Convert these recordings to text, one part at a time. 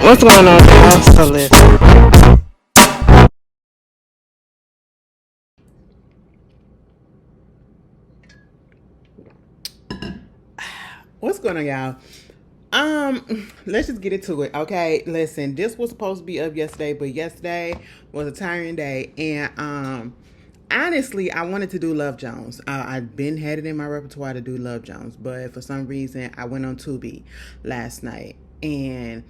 What's going on, y'all? So listen. What's going on, y'all? Let's just get into it, okay? Listen, this was supposed to be up yesterday, but yesterday was a tiring day, and honestly, I wanted to do Love Jones. I've been had it in my repertoire to do Love Jones, but for some reason, I went on Tubi last night, and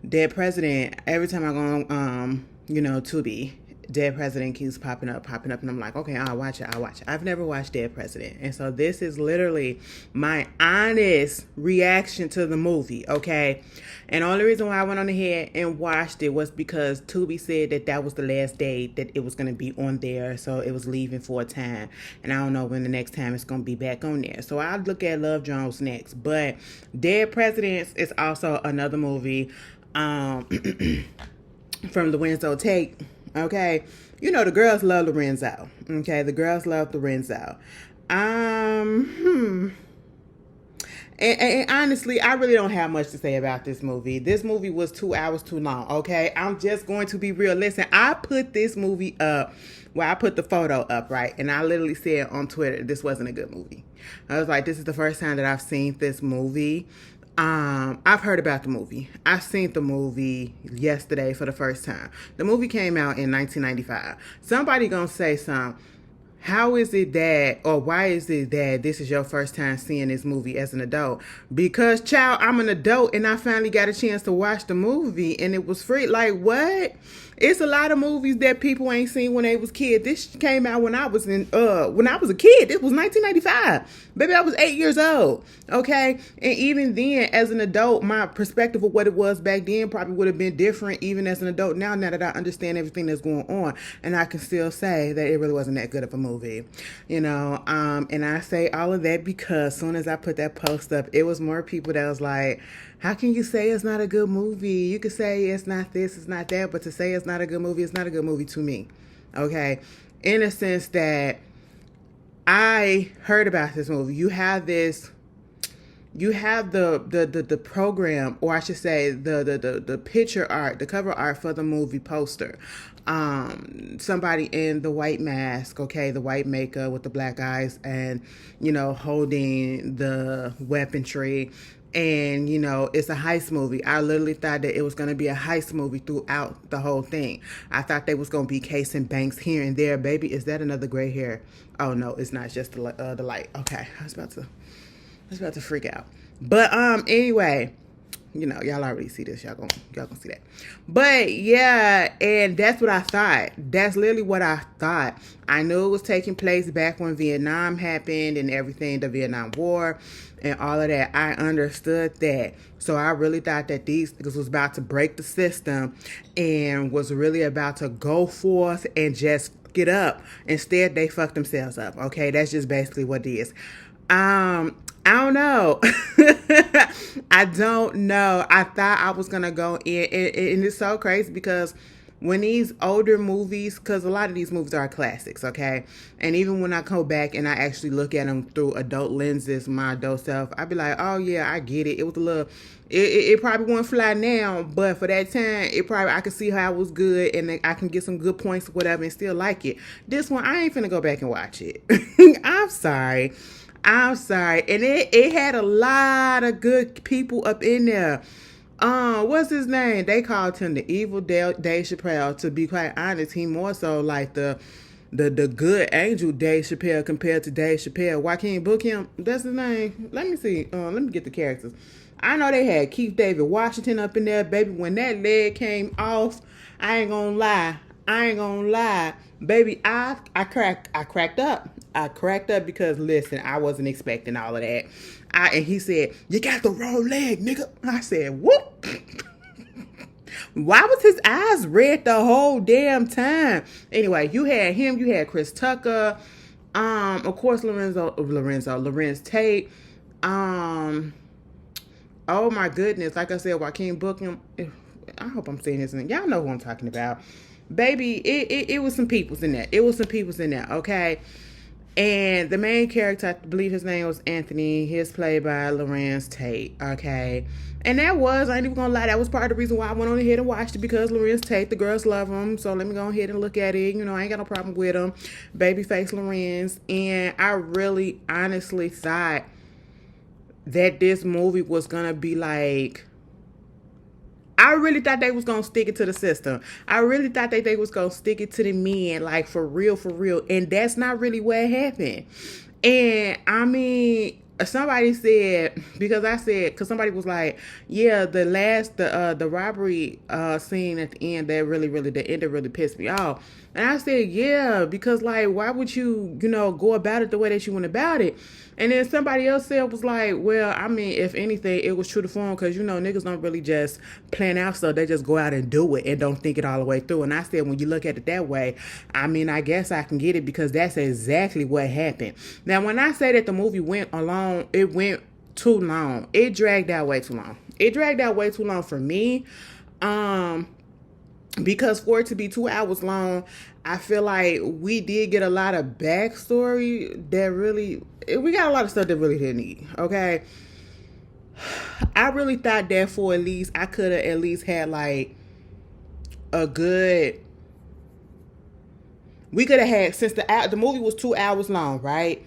Dead President. Every time I go on, Tubi, Dead President keeps popping up, and I'm like, okay, I'll watch it. I've never watched Dead President, and so this is literally my honest reaction to the movie, okay? And the only reason why I went on ahead and watched it was because Tubi said that was the last day that it was going to be on there, so it was leaving for a time, and I don't know when the next time it's going to be back on there. So I'll look at Love Jones next, but Dead Presidents is also another movie from Lorenzo Tate. Okay, the girls love Lorenzo. Okay, the girls love Lorenzo. And honestly, I really don't have much to say about this movie. This movie was 2 hours too long. Okay, I'm just going to be real. Listen, I put this movie up. Well, I put the photo up, right? And I literally said on Twitter, this wasn't a good movie. I was like, this is the first time that I've seen this movie. I've heard about the movie. I've seen the movie yesterday for the first time. The movie came out in 1995. Somebody gonna say something. How is it that, or why is it that this is your first time seeing this movie as an adult? Because, child, I'm an adult and I finally got a chance to watch the movie and it was free. Like, what? It's a lot of movies that people ain't seen when they was kids. This came out when I was a kid. This was 1995. Baby, I was 8 years old. Okay? And even then, as an adult, my perspective of what it was back then probably would have been different even as an adult now that I understand everything that's going on. And I can still say that it really wasn't that good of a movie. And I say all of that because as soon as I put that post up, it was more people that was like, how can you say it's not a good movie? You could say it's not this, it's not that, but to say it's not a good movie, it's not a good movie to me. Okay? In a sense that I heard about this movie. You have the program, or I should say the picture art, the cover art for the movie poster. Somebody in the white mask, okay, the white makeup with the black eyes and, holding the weaponry. And, it's a heist movie. I literally thought that it was going to be a heist movie throughout the whole thing. I thought they was going to be casing banks here and there. Baby, is that another gray hair? Oh, no, it's not. It's just the light. Okay, I was about to freak out. But anyway, y'all already see this. Y'all gonna see that. But yeah, and that's what I thought. That's literally what I thought. I knew it was taking place back when Vietnam happened and everything, the Vietnam War and all of that. I understood that. So I really thought that these niggas was about to break the system and was really about to go forth and just get up. Instead, they fucked themselves up. Okay, that's just basically what it is. I don't know. I don't know. I thought I was going to go in. And it's so crazy because when these older movies, because a lot of these movies are classics, okay? And even when I go back and I actually look at them through adult lenses, my adult self, I'd be like, oh yeah, I get it. It was a little, it probably won't fly now, but for that time, I could see how it was good and I can get some good points or whatever and still like it. This one, I ain't finna go back and watch it. I'm sorry. And it had a lot of good people up in there. What's his name? They called him the evil Dave Chappelle. To be quite honest, he more so like the good angel Dave Chappelle compared to Dave Chappelle. Why can't you book him? That's his name. Let me see. Let me get the characters. I know they had Keith David Washington up in there, baby. When that leg came off, I ain't gonna lie. Baby, I cracked up. I cracked up because, listen, I wasn't expecting all of that. And he said, you got the wrong leg, nigga. I said, whoop. Why was his eyes red the whole damn time? Anyway, you had him. You had Chris Tucker. Of course, Lorenz Tate. Oh, my goodness. Like I said, Joaquin Bookham. I hope I'm saying his name. Y'all know who I'm talking about. Baby, it was some peoples in there. Okay? And the main character, I believe his name was Anthony. He's played by Lorenz Tate. Okay. And that was, I ain't even gonna lie, that was part of the reason why I went on ahead and watched it, because Lorenz Tate, the girls love him. So let me go ahead and look at it. You know, I ain't got no problem with him. Babyface Lorenz. And I really honestly thought that this movie was gonna be like, I really thought they was gonna stick it to the system. I really thought that they was gonna stick it to the men, like for real, for real. And that's not really what happened. And I mean, somebody said, because somebody was like, yeah, the robbery scene at the end, the end really pissed me off. And I said, yeah, because like, why would you, go about it the way that you went about it? And then somebody else said, was like, well, I mean, if anything, it was true to form, because, niggas don't really just plan out stuff. They just go out and do it and don't think it all the way through. And I said, when you look at it that way, I mean, I guess I can get it, because that's exactly what happened. Now, when I say that the movie went along, it went too long. It dragged out way too long. It dragged out way too long for me. Because for it to be 2 hours long, I feel like we did get a lot of backstory we got a lot of stuff that really didn't need, okay? I really thought that for at least, I could have at least had like we could have had, since the movie was 2 hours long, right?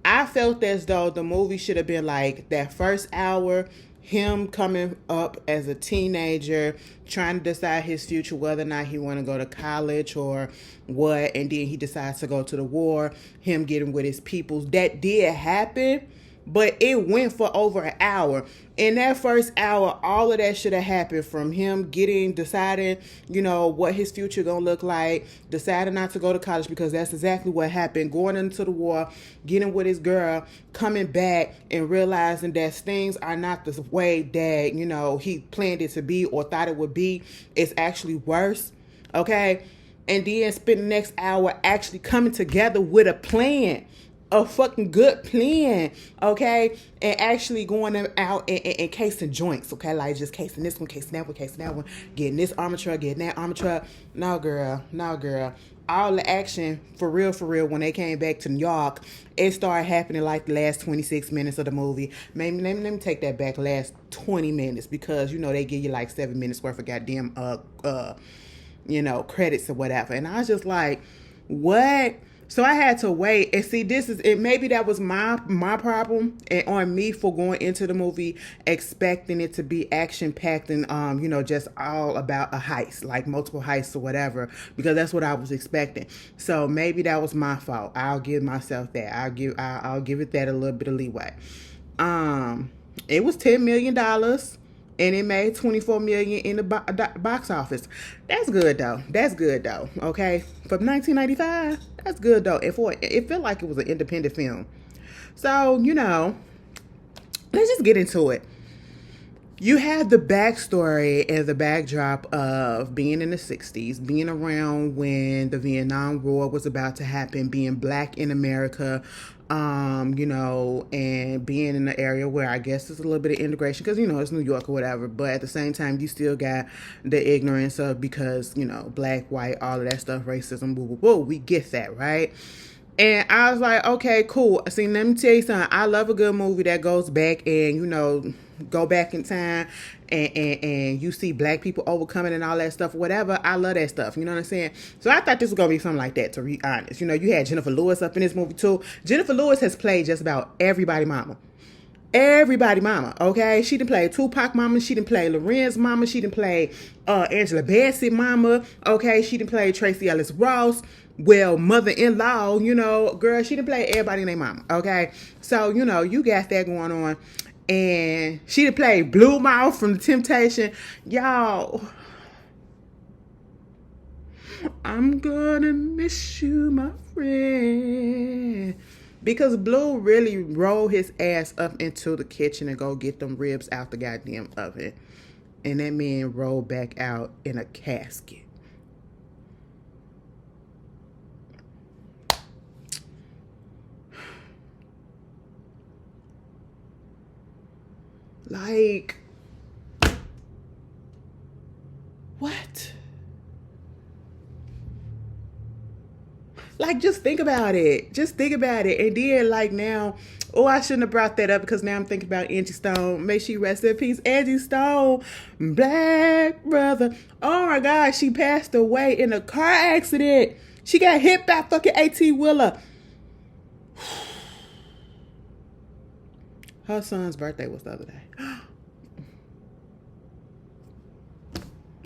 I felt as though the movie should have been like that first hour, him coming up as a teenager, trying to decide his future, whether or not he want to go to college or what, and then he decides to go to the war, him getting with his peoples. That did happen, but it went for over an hour. In that first hour, all of that should have happened, from him deciding, what his future gonna look like, deciding not to go to college, because that's exactly what happened, going into the war, getting with his girl, coming back and realizing that things are not the way that, he planned it to be or thought it would be. It's actually worse, okay? And then spend the next hour actually coming together with a plan, a fucking good plan, okay? And actually going out and casing joints, okay? Like just casing this one, casing that one, getting this armor truck, getting that armor truck. No, girl. All the action, for real, when they came back to New York, it started happening like the last 26 minutes of the movie. Maybe let me take that back, last 20 minutes, because, they give you like 7 minutes worth of goddamn, credits or whatever. And I was just like, what? So I had to wait and see. This is it. Maybe that was my problem, and on me for going into the movie expecting it to be action packed and just all about a heist, like multiple heists or whatever, because that's what I was expecting. So maybe that was my fault. I'll give myself that. I'll give it that a little bit of leeway. It was $10 million. And it made $24 million in the box office. That's good though. Okay, from 1995, that's good though. And it felt like it was an independent film. So let's just get into it. You have the backstory and the backdrop of being in the 60s, being around when the Vietnam War was about to happen, being black in America, and being in the area where I guess there's a little bit of integration, because, it's New York or whatever, but at the same time, you still got the ignorance of, because, black, white, all of that stuff, racism, boo, boo, boo, we get that, right? And I was like, okay, cool. See, let me tell you something. I love a good movie that goes back and, go back in time and you see black people overcoming and all that stuff, whatever. I love that stuff. You know what I'm saying? So I thought this was going to be something like that, to be honest. You had Jennifer Lewis up in this movie too. Jennifer Lewis has played just about everybody mama. Everybody mama, okay? She done play Tupac mama. She done play Lorenz mama. She done play Angela Bassett mama, okay? She done play Tracy Ellis Ross. Well, mother-in-law, girl, she done play everybody in their mama, okay? So, you got that going on. And she done play Blue Mouth from The Temptation. Y'all, I'm gonna miss you, my friend. Because Blue really rolled his ass up into the kitchen and go get them ribs out the goddamn oven. And that man rolled back out in a casket. Like, what? Like, just think about it. Just think about it. And then, like, now, oh, I shouldn't have brought that up because now I'm thinking about Angie Stone. May she rest in peace. Angie Stone, black brother. Oh my God, she passed away in a car accident. She got hit by fucking 18-wheeler. Her son's birthday was the other day.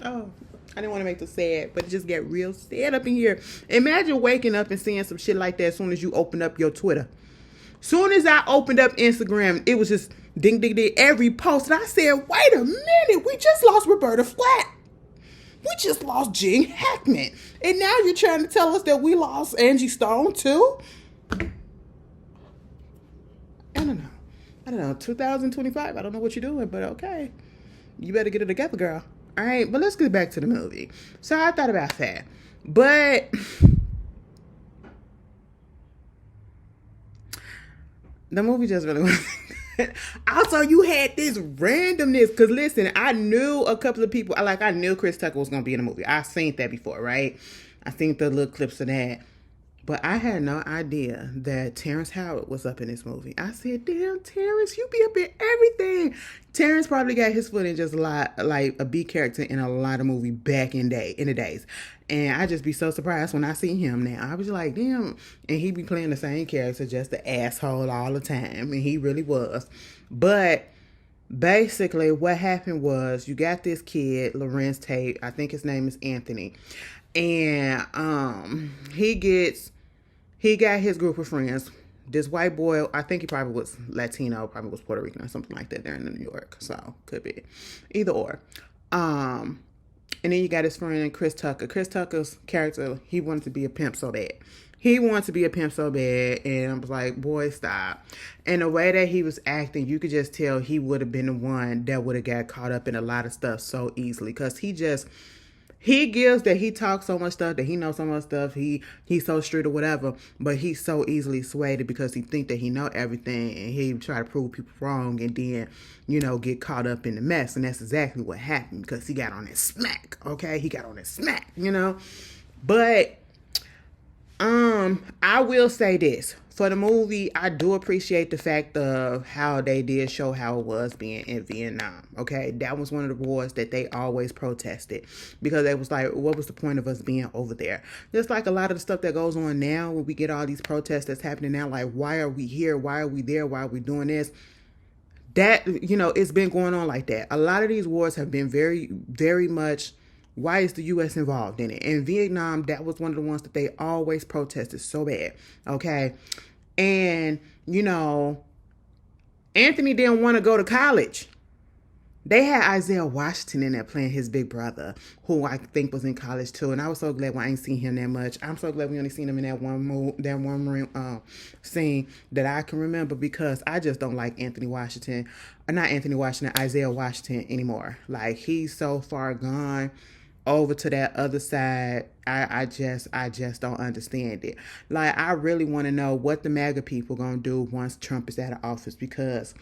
Oh, I didn't want to make this sad, but it just got real sad up in here. Imagine waking up and seeing some shit like that as soon as you open up your Twitter. Soon as I opened up Instagram, it was just ding, ding, ding, every post. And I said, wait a minute, we just lost Roberta Flack. We just lost Gene Hackman. And now you're trying to tell us that we lost Angie Stone too? I don't know. 2025, I don't know what you're doing, but okay. You better get it together, girl. All right, but let's get back to the movie. So I thought about that. But the movie just really wasn't good. Also, you had this randomness. Because listen, I knew a couple of people. I knew Chris Tucker was going to be in the movie. I've seen that before, right? I seen the little clips of that. But I had no idea that Terrence Howard was up in this movie. I said, damn, Terrence, you be up in everything. Terrence probably got his foot in just a lot, like a B character in a lot of movies back in the days. And I just be so surprised when I see him now. I was like, damn. And he be playing the same character, just the asshole all the time. And he really was. But basically what happened was you got this kid, Lorenz Tate. I think his name is Anthony. And he got his group of friends. This white boy, I think he probably was Latino, probably was Puerto Rican or something like that there in New York. So could be either or. And then you got his friend Chris Tucker. Chris Tucker's character, he wanted to be a pimp so bad. And I was like, boy, stop. And the way that he was acting, you could just tell he would have been the one that would have got caught up in a lot of stuff so easily. Because he gives that he talks so much stuff, that he knows so much stuff, he's so straight or whatever, but he's so easily swayed because he think that he know everything, and he try to prove people wrong, and then, get caught up in the mess. And that's exactly what happened, because he got on his smack, okay? He got on his smack, But I will say this. For the movie, I do appreciate the fact of how they did show how it was being in Vietnam. Okay, that was one of the wars that they always protested, because they was like, what was the point of us being over there? Just like a lot of the stuff that goes on now, when we get all these protests that's happening now, like, why are we here? Why are we there? Why are we doing this? That, it's been going on like that. A lot of these wars have been very, very much, why is the U.S. involved in it? In Vietnam, that was one of the ones that they always protested so bad, okay? And, Anthony didn't want to go to college. They had Isaiah Washington in there playing his big brother, who I think was in college too. And I was so glad I ain't seen him that much. I'm so glad we only seen him in that one scene that I can remember, because I just don't like Isaiah Washington anymore. Like, he's so far gone over to that other side. I just don't understand it. Like, I really want to know what the MAGA people gonna do once Trump is out of office, because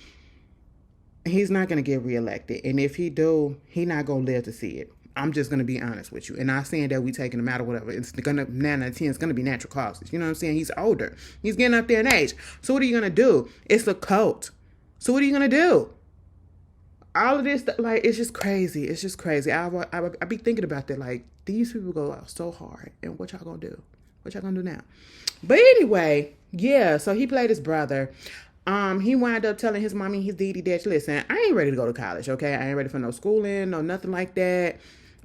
he's not gonna get reelected, and if he do, he not gonna live to see it. I'm just gonna be honest with you, and not saying that we taking him out or whatever. It's gonna 9 out of 10. It's gonna be natural causes. You know what I'm saying? He's older. He's getting up there in age. So what are you gonna do? It's a cult. So what are you gonna do? All of this, like, it's just crazy. It's just crazy. I be thinking about that. Like, these people go out so hard, and what y'all gonna do? What y'all gonna do now? But anyway, yeah. So he played his brother. He wound up telling his mommy, his daddy, that, listen, I ain't ready to go to college, okay? I ain't ready for no schooling, no nothing like that.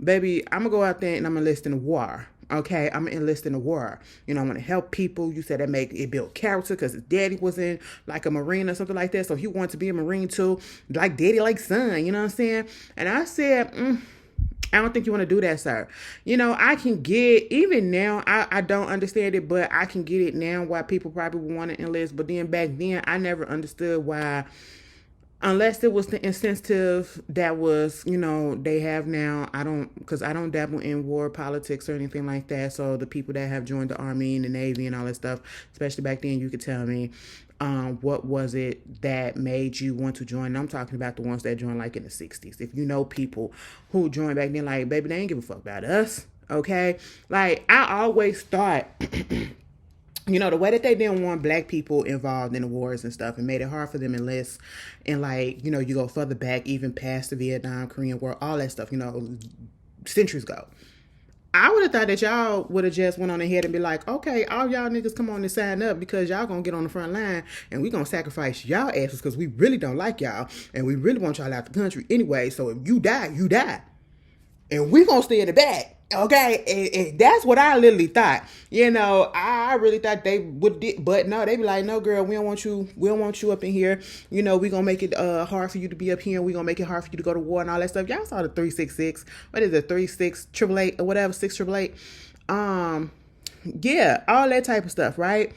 Baby, I'm gonna go out there and I'm gonna enlist in the war. Okay, I'm gonna enlist in the war. I want to help people. You said that make it build character, because his daddy was in like a Marine or something like that. So he wanted to be a Marine too. Like daddy, like son, you know what I'm saying? And I said, I don't think you want to do that, sir. I can get, even now, I don't understand it, but I can get it now why people probably would want to enlist. But then back then, I never understood why, unless it was the incentive that was, they have now. Because I don't dabble in war politics or anything like that. So the people that have joined the Army and the Navy and all that stuff, especially back then, you could tell me, what was it that made you want to join? And I'm talking about the ones that joined like in the 60s. If you know people who joined back then, like, baby, they ain't give a fuck about us. Okay. Like, I always thought The way that they didn't want black people involved in the wars and stuff, and made it hard for them enlist, and like, you go further back, even past the Vietnam, Korean War, all that stuff, centuries ago. I would have thought that y'all would have just went on ahead and be like, okay, all y'all niggas come on and sign up, because y'all gonna get on the front line and we gonna sacrifice y'all asses because we really don't like y'all and we really want y'all out the country anyway. So if you die, you die. And we gonna stay in the back. Okay, and that's what I literally thought. I really thought they would, but no, they be like, no, girl, we don't want you. We don't want you up in here. We gonna make it hard for you to be up here. And we gonna make it hard for you to go to war and all that stuff. Y'all saw the 366. What is it? 36888 or whatever, 6888. Yeah, all that type of stuff, right?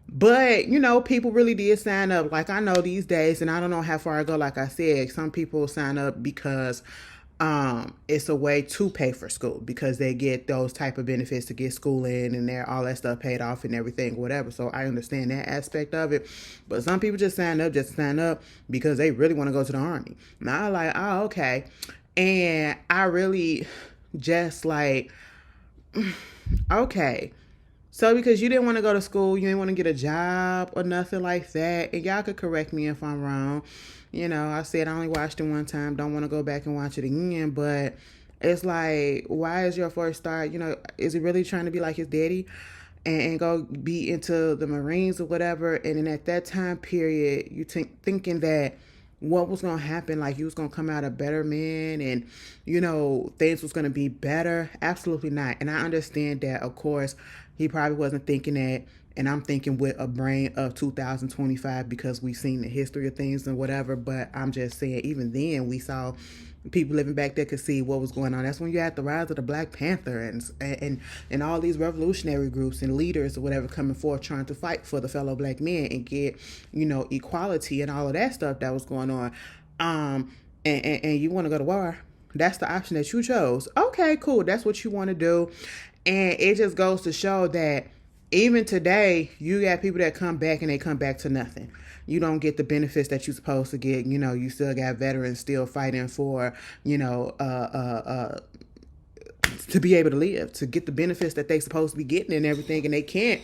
But, people really did sign up. Like, I know these days, and I don't know how far I go, like I said, some people sign up because it's a way to pay for school, because they get those type of benefits to get schooling and all that stuff paid off and everything, whatever. So I understand that aspect of it. But some people just sign up because they really want to go to the Army. Now I'm like, oh, okay. And I really just like, okay. So because you didn't want to go to school, you didn't want to get a job or nothing like that, and y'all could correct me if I'm wrong. I said I only watched it one time, don't want to go back and watch it again, but it's like, why is your first thought, is he really trying to be like his daddy and go be into the Marines or whatever? And then at that time period, you thinking that what was going to happen, like you was going to come out a better man and, things was going to be better? Absolutely not. And I understand that, of course, he probably wasn't thinking that. And I'm thinking with a brain of 2025 because we've seen the history of things and whatever. But I'm just saying, even then, we saw people living back there could see what was going on. That's when you had the rise of the Black Panther and all these revolutionary groups and leaders or whatever coming forth trying to fight for the fellow black men and get, equality and all of that stuff that was going on. And you want to go to war. That's the option that you chose. Okay, cool. That's what you want to do. And it just goes to show that even today, you got people that come back and they come back to nothing. You don't get the benefits that you're supposed to get. You still got veterans still fighting for, to be able to live, to get the benefits that they supposed to be getting and everything, and they can't.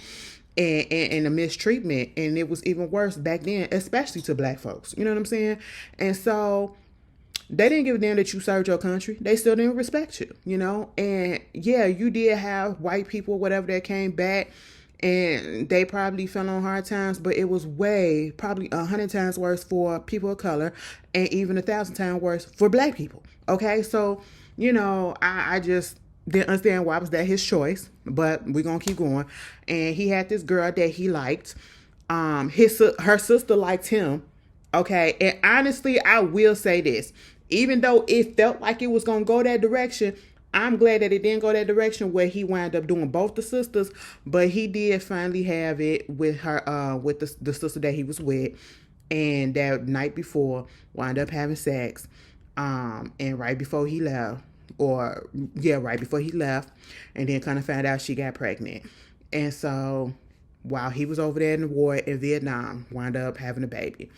And the mistreatment. And it was even worse back then, especially to black folks. You know what I'm saying? And so they didn't give a damn that you served your country. They still didn't respect you, And yeah, you did have white people, whatever, that came back, and they probably fell on hard times, but it was probably 100 times worse for people of color, and even 1,000 times worse for black people. Okay, so I just didn't understand why was that his choice, but we're gonna keep going. And he had this girl that he liked. Her sister liked him. Okay, and honestly, I will say this. Even though it felt like it was going to go that direction, I'm glad that it didn't go that direction where he wound up doing both the sisters, but he did finally have it with her, with the sister that he was with, and that night before wound up having sex, and right before he left, right before he left, and then kind of found out she got pregnant. And so while he was over there in the war in Vietnam, wound up having a baby.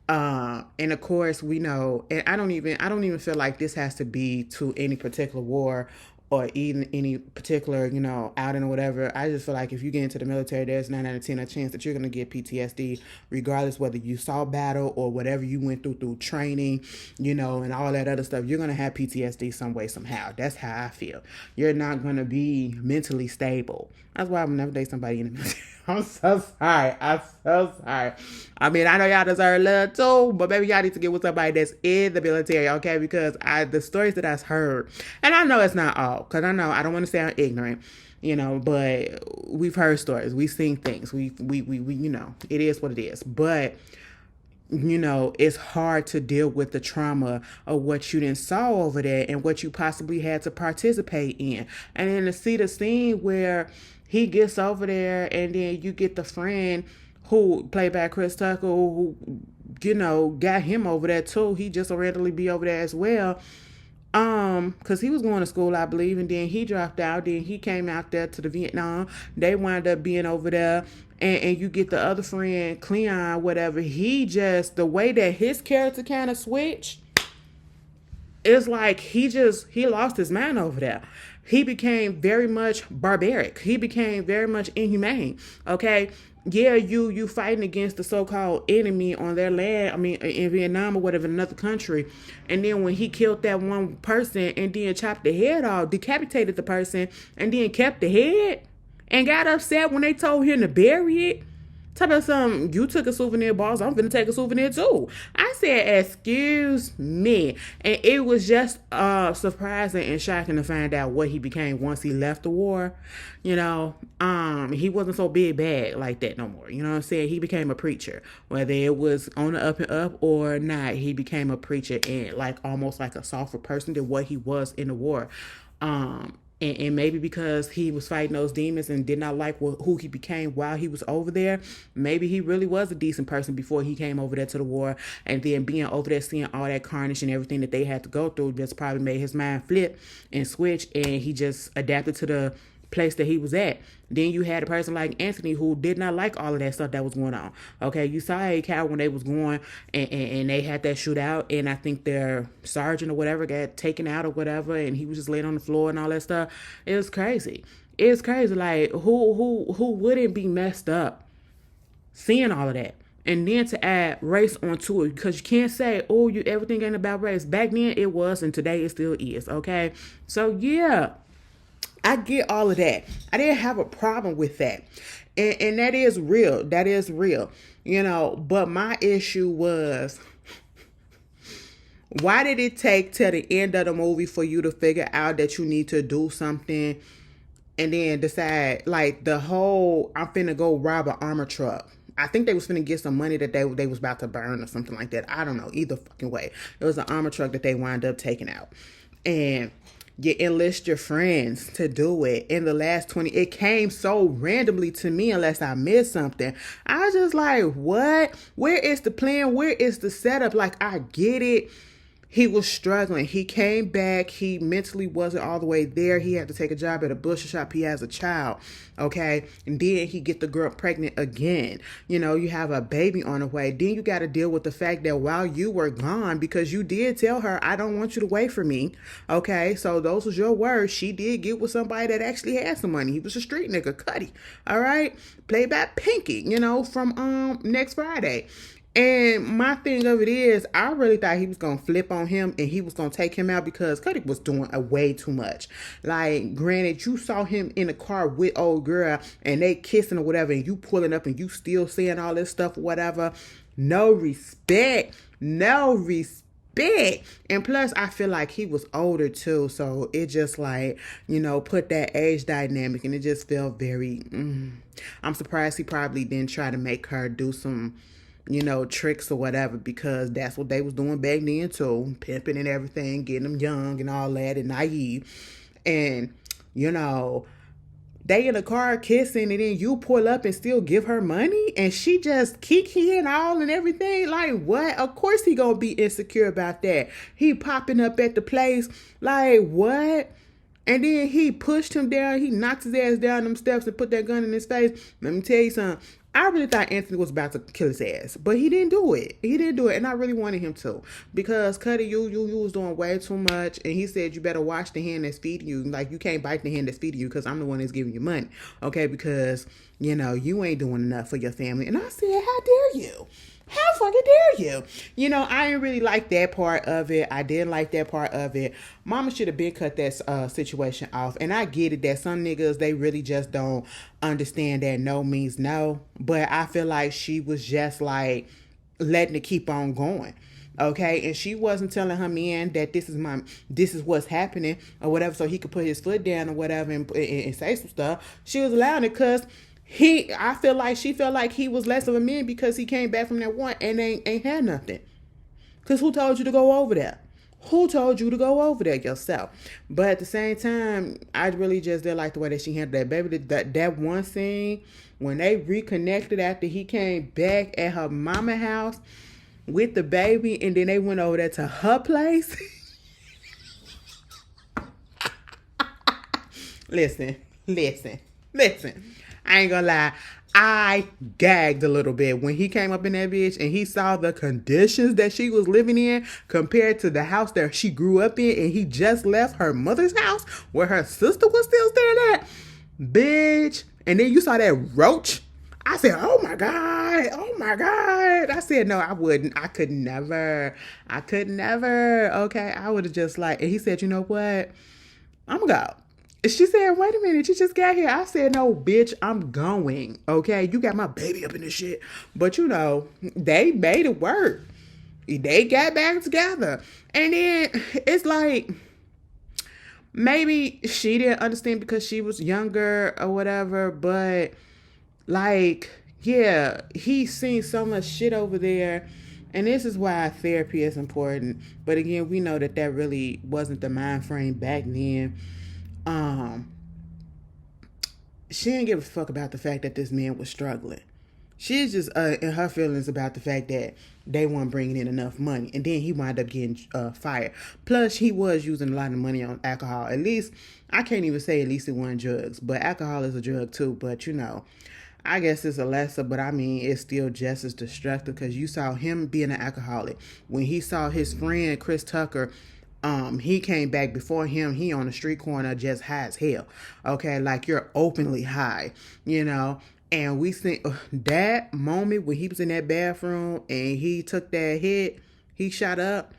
And of course we know, and I don't even feel like this has to be to any particular war or even any particular, outing or whatever. I just feel like if you get into the military, there's 9 out of 10 a chance that you're going to get PTSD, regardless whether you saw battle or whatever you went through training, and all that other stuff. You're going to have PTSD some way, somehow. That's how I feel. You're not going to be mentally stable. That's why I would never date somebody in the military. I'm so sorry. I mean, I know y'all deserve love too, but maybe y'all need to get with somebody that's in the military, okay? Because the stories that I've heard, and I know it's not all, because I know I don't want to sound ignorant, but we've heard stories, we've seen things, we it is what it is. But it's hard to deal with the trauma of what you didn't saw over there and what you possibly had to participate in, and then to see the scene where he gets over there, and then you get the friend who played by Chris Tucker, who, got him over there too. He just randomly be over there as well. Because he was going to school, I believe, and then he dropped out. Then he came out there to the Vietnam. They wound up being over there. And you get the other friend, Cleon, whatever. He just, the way that his character kind of switched, it's like he lost his mind over there. He became very much barbaric. He became very much inhumane. Okay. Yeah, you fighting against the so-called enemy on their land. I mean, in Vietnam or whatever, another country. And then when he killed that one person and then chopped the head off, decapitated the person, and then kept the head and got upset when they told him to bury it. Talk about something, you took a souvenir, boss, I'm finna take a souvenir too. I said, excuse me. And it was just surprising and shocking to find out what he became once he left the war. You know, he wasn't so big bad like that no more. You know what I'm saying? He became a preacher. Whether it was on the up and up or not, he became a preacher and like almost like a softer person than what he was in the war. And maybe because he was fighting those demons and did not like who he became while he was over there, maybe he really was a decent person before he came over there to the war. And then being over there, seeing all that carnage and everything that they had to go through, just probably made his mind flip and switch. And he just adapted to the place that he was at. Then you had a person like Anthony who did not like all of that stuff that was going on. Okay, you saw a cow when they was going and they had that shootout, and I think their sergeant or whatever got taken out or whatever, and he was just laying on the floor and all that stuff. It was crazy. It's crazy. Like who wouldn't be messed up seeing all of that? And then to add race onto it, because you can't say, oh, everything ain't about race. Back then it was, and today it still is. Okay, so yeah. I get all of that. I didn't have a problem with that. And that is real. That is real. You know, but my issue was, why did it take till the end of the movie for you to figure out that you need to do something and then decide, like, the whole, I'm finna go rob an armor truck. I think they was finna get some money that they was about to burn or something like that. I don't know. Either fucking way. It was an armor truck that they wound up taking out. And you enlist your friends to do it. In the last 20, it came so randomly to me unless I missed something. I was just like, what? Where is the plan? Where is the setup? Like, I get it. He was struggling. He came back. He mentally wasn't all the way there. He had to take a job at a butcher shop. He has a child. Okay. And then he get the girl pregnant again. You know, you have a baby on the way. Then you got to deal with the fact that while you were gone, because you did tell her, I don't want you to wait for me. Okay. So those was your words. She did get with somebody that actually had some money. He was a street nigga, Cuddy. All right. Played by Pinky, you know, from Next Friday. And my thing of it is, I really thought he was going to flip on him and he was going to take him out because Cuddy was doing way too much. Like, granted, you saw him in the car with old girl and they kissing or whatever, and you pulling up and you still saying all this stuff or whatever. No respect. No respect. And plus, I feel like he was older too. So it just like, you know, put that age dynamic and it just felt very, I'm surprised he probably didn't try to make her do some, you know, tricks or whatever, because that's what they was doing back then too, pimping and everything, getting them young and all that and naive. And, you know, they in the car kissing and then you pull up and still give her money and she just kiki and all and everything. Like, what? Of course he gonna be insecure about that. He popping up at the place like, what? And then he pushed him down. He knocked his ass down them steps and put that gun in his face. Let me tell you something. I really thought Anthony was about to kill his ass, but he didn't do it. He didn't do it, and I really wanted him to, because Cuddy, you was doing way too much, and he said you better watch the hand that's feeding you. Like, you can't bite the hand that's feeding you, because I'm the one that's giving you money, okay? Because, you know, you ain't doing enough for your family. And I said, how dare you? How fucking dare you? You know, I didn't really like that part of it. I didn't like that part of it. Mama should have been cut that situation off. And I get it that some niggas, they really just don't understand that no means no. But I feel like she was just like letting it keep on going. Okay, and she wasn't telling her man that this is what's happening or whatever, so he could put his foot down or whatever and say some stuff. She was allowing it because I feel like she felt like he was less of a man because he came back from that one and ain't had nothing. Because who told you to go over there? Who told you to go over there yourself? But at the same time, I really just didn't like the way that she handled that. Baby, that one scene when they reconnected after he came back at her mama house with the baby and then they went over there to her place. Listen. I ain't gonna lie. I gagged a little bit when he came up in that bitch and he saw the conditions that she was living in compared to the house that she grew up in, and he just left her mother's house where her sister was still staying at. Bitch. And then you saw that roach. I said, oh my God. Oh my God. I said, no, I wouldn't. I could never. I could never. Okay. I would have just like, and he said, you know what? I'm going to go. She said, wait a minute, you just got here. I said, no, bitch, I'm going. Okay, you got my baby up in this shit. But you know, they made it work. They got back together. And then it's like, maybe she didn't understand because she was younger or whatever. But like, yeah, he's seen so much shit over there. And this is why therapy is important. But again, we know that really wasn't the mind frame back then. She didn't give a fuck about the fact that this man was struggling. She's just in her feelings about the fact that they weren't bringing in enough money, and then he wound up getting fired. Plus, he was using a lot of money on alcohol. At least, I can't even say at least it wasn't drugs, but alcohol is a drug too. But you know, I guess it's a lesser, but I mean, it's still just as destructive because you saw him being an alcoholic. When he saw his friend Chris Tucker, he came back before him. He on the street corner just high as hell. Okay, like you're openly high, you know. And we think that moment when he was in that bathroom and he took that hit, he shot up.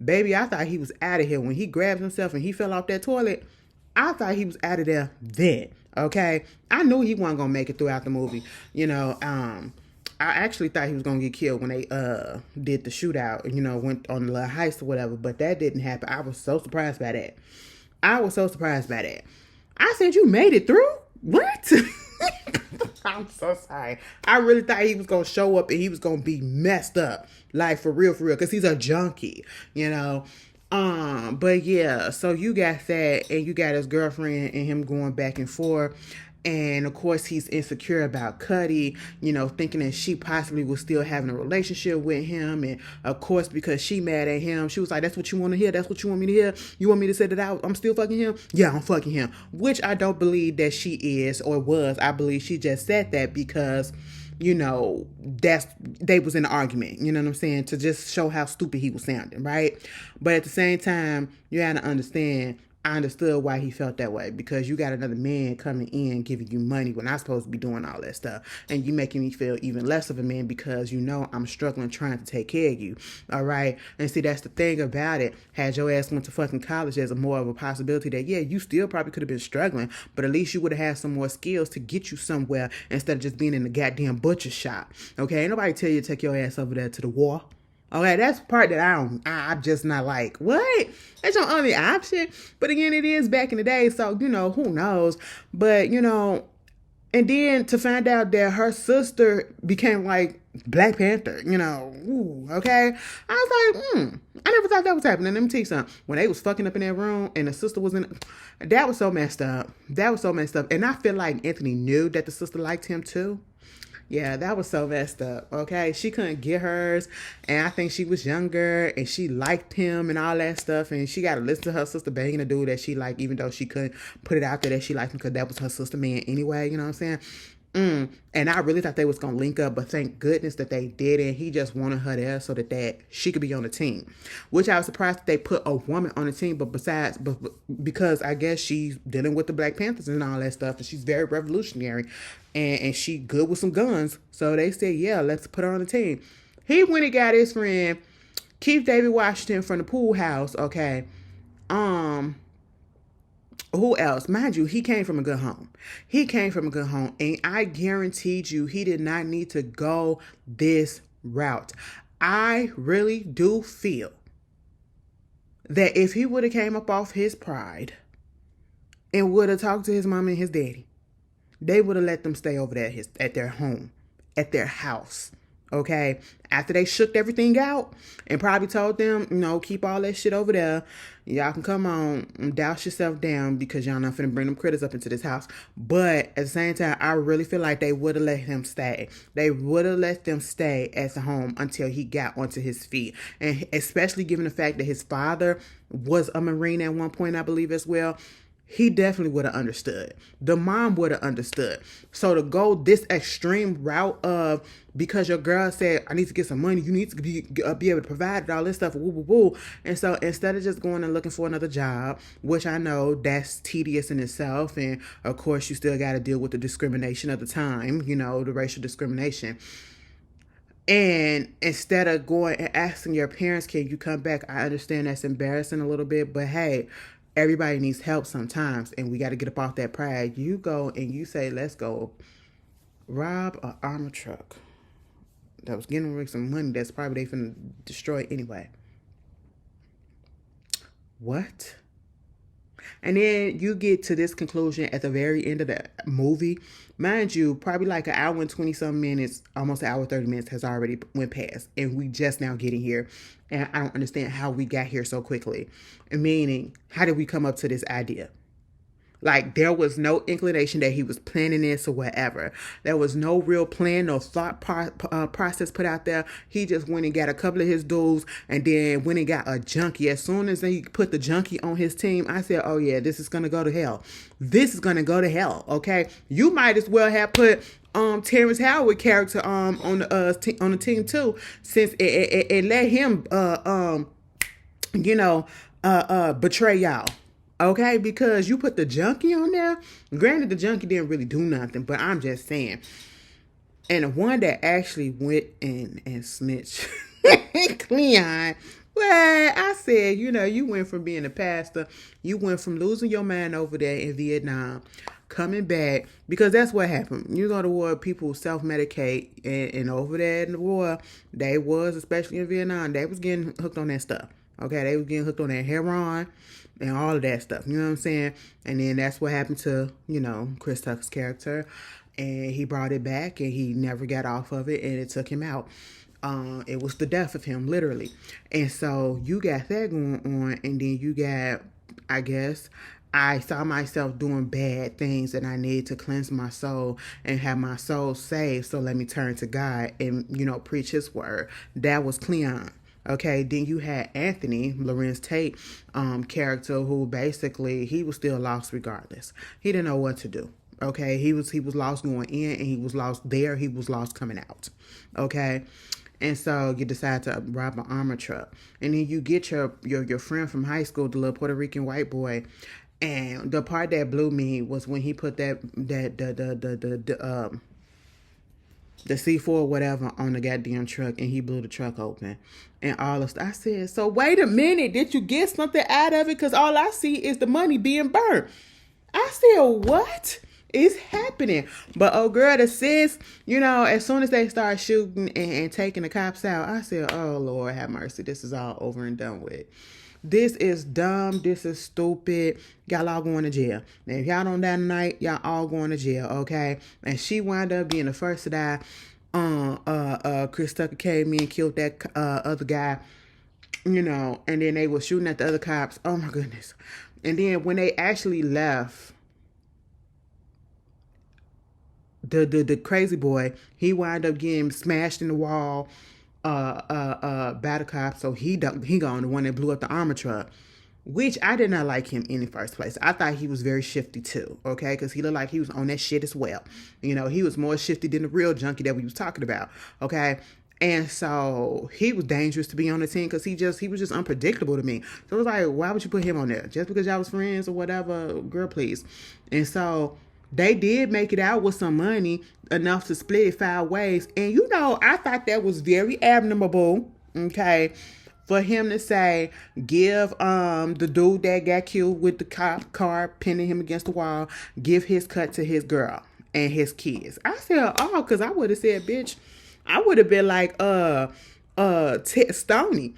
Baby, I thought he was out of here. When he grabbed himself and he fell off that toilet, I thought he was out of there then. Okay, I knew he wasn't gonna make it throughout the movie. You know, I actually thought he was gonna get killed when they did the shootout, you know, went on the little heist or whatever, but that didn't happen. I was so surprised by that. I said, you made it through? What? I'm so sorry. I really thought he was gonna show up and he was gonna be messed up. Like for real, because he's a junkie, you know. But yeah, so you got that, and you got his girlfriend and him going back and forth. And of course, he's insecure about Cuddy, you know, thinking that she possibly was still having a relationship with him. And of course, because she mad at him, she was like, that's what you want to hear? That's what you want me to hear? You want me to say that I'm still fucking him? Yeah, I'm fucking him. Which I don't believe that she is or was. I believe she just said that because, you know, they was in an argument, you know what I'm saying? To just show how stupid he was sounding, right? But at the same time, you gotta understand, I understood why he felt that way, because you got another man coming in giving you money when I'm supposed to be doing all that stuff, and you making me feel even less of a man because you know I'm struggling trying to take care of you. All right, and see, that's the thing about it. Had your ass went to fucking college, there's more of a possibility that yeah, you still probably could have been struggling, but at least you would have had some more skills to get you somewhere instead of just being in the goddamn butcher shop. Okay, ain't nobody tell you to take your ass over there to the war. Okay, that's the part that I'm just not like, what? That's your only option. But again, it is back in the day, so, you know, who knows? But, you know, and then to find out that her sister became like Black Panther, you know, ooh, okay? I was like, I never thought that was happening. Let me tell you something. When they was fucking up in that room and the sister was in it, that was so messed up. And I feel like Anthony knew that the sister liked him too. Yeah, that was so messed up, okay? She couldn't get hers, and I think she was younger, and she liked him and all that stuff, and she got to listen to her sister banging a dude that she liked, even though she couldn't put it out there that she liked him because that was her sister man anyway, you know what I'm saying? And I really thought they was going to link up, but thank goodness that they didn't. He just wanted her there so that she could be on the team, which I was surprised that they put a woman on the team, but because I guess she's dealing with the Black Panthers and all that stuff, and she's very revolutionary, and she good with some guns, so they said, yeah, let's put her on the team. He went and got his friend, Keith David Washington from the pool house, okay, who else? Mind you, he came from a good home. And I guaranteed you he did not need to go this route. I really do feel that if he would have came up off his pride and would have talked to his mom and his daddy, they would have let them stay over there at their home, at their house. Okay, after they shook everything out and probably told them, you know, keep all that shit over there. Y'all can come on and douse yourself down because y'all not finna bring them critters up into this house. But at the same time, I really feel like they would have let him stay. They would have let them stay at the home until he got onto his feet. And especially given the fact that his father was a Marine at one point, I believe as well. he definitely would have understood. The mom would have understood. So to go this extreme route of, because your girl said, I need to get some money, you need to be able to provide all this stuff, woo, woo, woo. And so instead of just going and looking for another job, which I know that's tedious in itself, and of course you still got to deal with the discrimination of the time, you know, the racial discrimination. And instead of going and asking your parents, can you come back? I understand that's embarrassing a little bit, but hey, everybody needs help sometimes, and we got to get up off that pride. You go and you say, let's go rob an armor truck that was getting rid of some money that's probably they finna destroy anyway. What? And then you get to this conclusion at the very end of the movie. Mind you, probably like an hour and 20 some minutes, almost an hour 30 minutes has already went past. And we just now getting here. And I don't understand how we got here so quickly. Meaning, how did we come up to this idea? Like, there was no inclination that he was planning this or whatever. There was no real plan, no thought process put out there. He just went and got a couple of his dudes and then went and got a junkie. As soon as he put the junkie on his team, I said, oh yeah, this is going to go to hell. This is going to go to hell, okay? You might as well have put Terrence Howard character on the team too, since it let him betray y'all. Okay, because you put the junkie on there. Granted, the junkie didn't really do nothing, but I'm just saying. And the one that actually went and snitched Cleon, well, I said, you went from being a pastor, you went from losing your mind over there in Vietnam, coming back, because that's what happened. You go to war, people self-medicate, and over there in the war, they was, especially in Vietnam, they was getting hooked on that stuff. Okay, they was getting hooked on that heroin and all of that stuff. You know what I'm saying? And then that's what happened to, Chris Tucker's character. And he brought it back and he never got off of it, and it took him out. It was the death of him, literally. And so you got that going on, and then you got, I guess, I saw myself doing bad things and I need to cleanse my soul and have my soul saved. So let me turn to God and, preach his word. That was Cleon. Okay, then you had Anthony, Lorenz Tate, character, who basically, he was still lost regardless. He didn't know what to do. Okay, he was lost going in, and he was lost there. He was lost coming out. Okay, and so you decide to rob an armor truck, and then you get your friend from high school, the little Puerto Rican white boy, and the part that blew me was when he put the C4 or whatever on the goddamn truck, and he blew the truck open and all of stuff. I said, so wait a minute, did you get something out of it? Because all I see is the money being burnt. I said, what is happening? But oh girl, the sis, as soon as they start shooting and taking the cops out, I said, oh Lord have mercy, this is all over and done with. This is dumb. This is stupid. Y'all all going to jail. Now, if y'all don't die tonight, y'all all going to jail, okay? And she wound up being the first to die. Chris Tucker came in and killed that other guy, and then they were shooting at the other cops. Oh, my goodness. And then when they actually left, the crazy boy, he wound up getting smashed in the wall, battle cop, so he gone, the one that blew up the armor truck, which I did not like him in the first place. I thought he was very shifty too, okay, because he looked like he was on that shit as well. He was more shifty than the real junkie that we was talking about, okay. And so he was dangerous to be on the team because he was just unpredictable to me. So it was like, why would you put him on there? Just because y'all was friends or whatever? Girl, please. And so they did make it out with some money, enough to split it 5 ways. And I thought that was very admirable, okay, for him to say, give the dude that got killed with the cop car pinning him against the wall, give his cut to his girl and his kids. I said, oh, because I would have said, bitch, I would have been like, Stoney.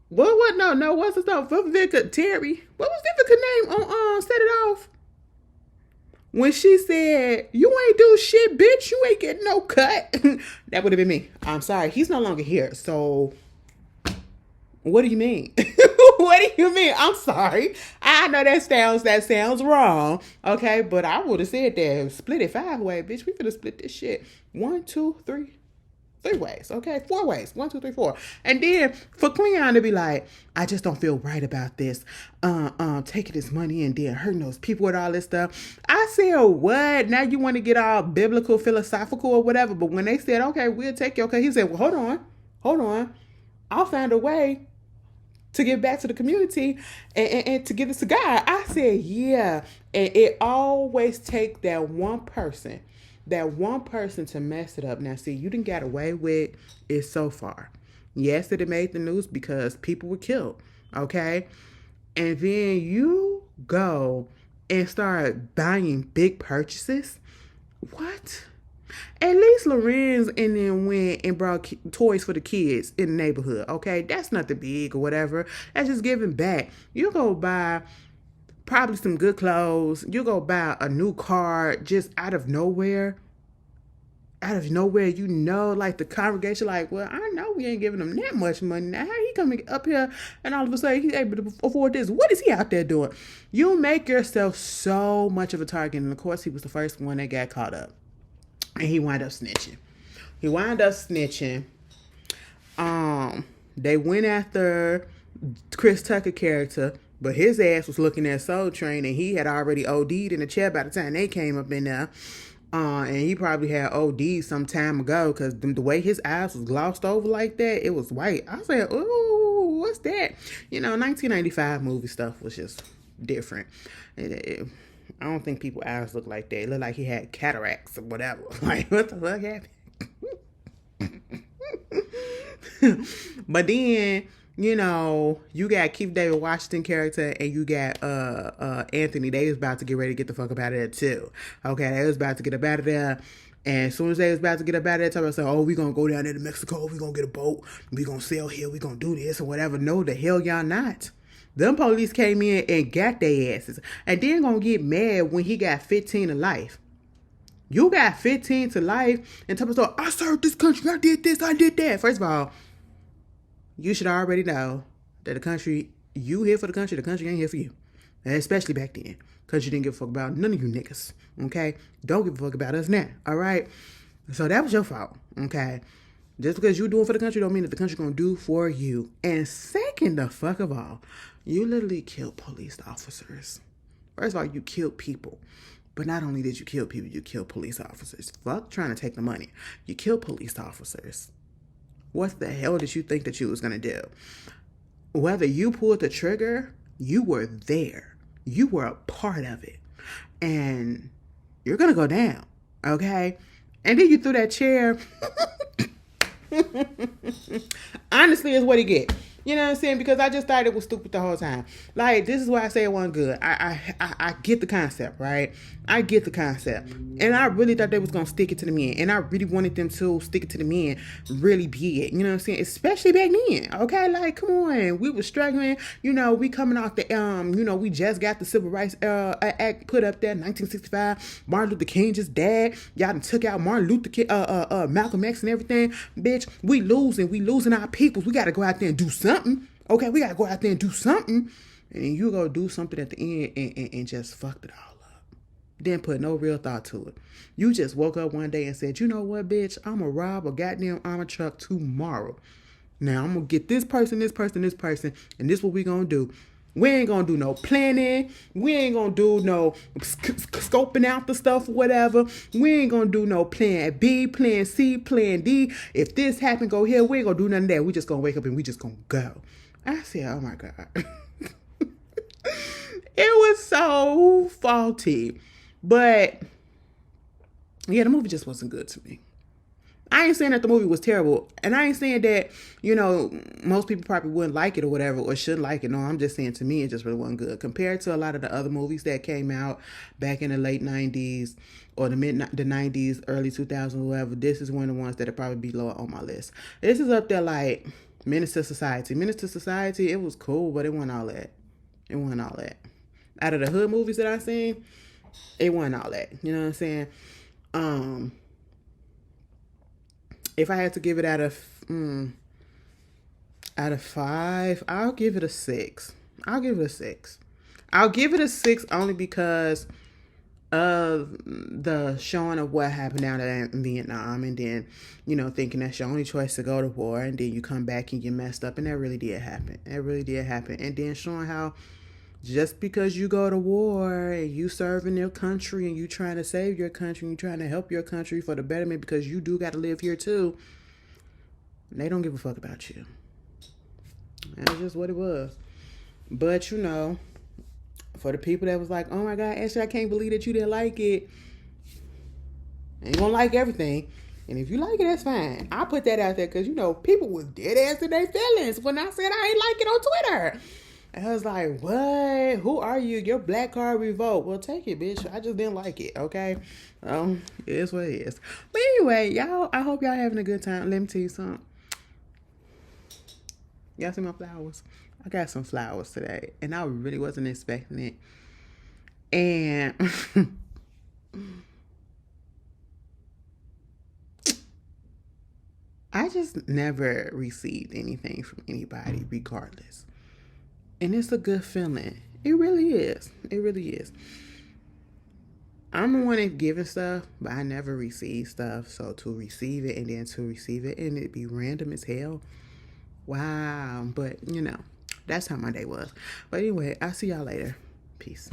What? No, what's his name? Vivica Terry. What was Vivica's name on Set It Off? When she said, you ain't do shit, bitch, you ain't getting no cut. That would have been me. I'm sorry. He's no longer here. So, what do you mean? What do you mean? I'm sorry. I know that sounds wrong. Okay, but I would have said that. Split it 5 ways, bitch. We could have split this shit. 1, 2, 3, three ways, okay? Four ways. 1, 2, 3, 4. And then for Cleon to be like, I just don't feel right about this. Taking this money and then hurting those people with all this stuff. I said, what? Now you want to get all biblical, philosophical or whatever. But when they said, okay, we'll take your case, he said, well, hold on. I'll find a way to give back to the community and to give this to God. I said, yeah. And it always takes that one person to mess it up. Now, see, you didn't get away with it so far. Yes, it made the news because people were killed, okay? And then you go and start buying big purchases. What? At least Lorenz and then went and brought toys for the kids in the neighborhood, okay? That's nothing big or whatever. That's just giving back. You go buy probably some good clothes. You go buy a new car just out of nowhere. You know, like the congregation, like, well, I know we ain't giving him that much money. Now, how he coming up here and all of a sudden he's able to afford this? What is he out there doing? You make yourself so much of a target. And of course, he was the first one that got caught up. And he wound up snitching. They went after Chris Tucker character, but his ass was looking at Soul Train, and he had already OD'd in the chair by the time they came up in there. And he probably had OD'd some time ago because the way his eyes was glossed over like that, it was white. I said, ooh, what's that? You know, 1995 movie stuff was just different. I don't think people's eyes look like that. It looked like he had cataracts or whatever. Like, what the fuck happened? But then, you know, you got Keith David Washington character and you got Anthony. They was about to get ready to get the fuck up out of there too. Okay, they was about to get up out of there. And as soon as they was about to get up out of there, talking about, oh, we gonna go down there to Mexico, we gonna get a boat, we gonna sail here, we gonna do this or whatever. No, the hell y'all not. Them police came in and got their asses. And then gonna get mad when he got 15 to life. You got 15 to life and tell me, I served this country, I did this, I did that. First of all, you should already know that the country, you here for the country ain't here for you. And especially back then. Country didn't give a fuck about none of you niggas. Okay? Don't give a fuck about us now. Alright? So that was your fault. Okay? Just because you doing for the country don't mean that the country gonna do for you. And second the fuck of all, you literally killed police officers. First of all, you killed people. But not only did you kill people, you killed police officers. Fuck trying to take the money. You killed police officers. What the hell did you think that you was gonna do? Whether you pulled the trigger, you were there. You were a part of it. And you're gonna go down. Okay? And then you threw that chair. Honestly, is what he get. You know what I'm saying? Because I just thought it was stupid the whole time. Like, this is why I say it wasn't good. I get the concept, right? I get the concept. And I really thought they was going to stick it to the men. And I really wanted them to stick it to the men. Really be it. You know what I'm saying? Especially back then. Okay? Like, come on. We were struggling. You know, we coming off the, we just got the Civil Rights Act put up there in 1965. Martin Luther King just died. Y'all done took out Martin Luther King, Malcolm X and everything. Bitch, we losing our peoples. We got to go out there and do something. Okay, we gotta go out there and do something. And then you go do something at the end and just fucked it all up. Didn't put no real thought to it. You just woke up one day and said, you know what, bitch? I'm gonna rob a goddamn armor truck tomorrow. Now I'm gonna get this person, and this what we gonna do. We ain't gonna do no planning. We ain't gonna do no scoping out the stuff or whatever. We ain't gonna do no plan B, plan C, plan D. If this happen, go here. We ain't gonna do none of that. We just gonna wake up and we just gonna go. I said, oh my God. It was so faulty. But yeah, the movie just wasn't good to me. I ain't saying that the movie was terrible. And I ain't saying that, most people probably wouldn't like it or whatever or shouldn't like it. No, I'm just saying to me, it just really wasn't good. Compared to a lot of the other movies that came out back in the late 90s or the 90s, early 2000s, whatever, this is one of the ones that'll probably be lower on my list. This is up there like Menace to Society. Menace to Society, it was cool, but it wasn't all that. Out of the hood movies that I've seen, it wasn't all that. You know what I'm saying? If I had to give it out of 5, I'll give it a 6. I'll give it a 6 only because of the showing of what happened down there in Vietnam, and then, thinking that's your only choice to go to war, and then you come back and get messed up, and that really did happen. It really did happen. And then showing how just because you go to war and you serving your country and you trying to save your country and you trying to help your country for the betterment, because you do got to live here too, they don't give a fuck about you. That's just what it was. But for the people that was like, oh my God, Ashley, I can't believe that you didn't like it. Ain't gonna like everything. And if you like it, that's fine. I put that out there because, people was dead ass in their feelings when I said I ain't like it on Twitter. And I was like, what? Who are you? Your black card revoked. Well, take it, bitch. I just didn't like it, okay? It is what it is. But anyway, y'all, I hope y'all having a good time. Let me tell you something. Y'all see my flowers? I got some flowers today, and I really wasn't expecting it. And I just never received anything from anybody, regardless. And it's a good feeling. It really is. It really is. I'm the one that's giving stuff, but I never receive stuff. So to receive it and then to receive it and it be random as hell. Wow. But, that's how my day was. But anyway, I'll see y'all later. Peace.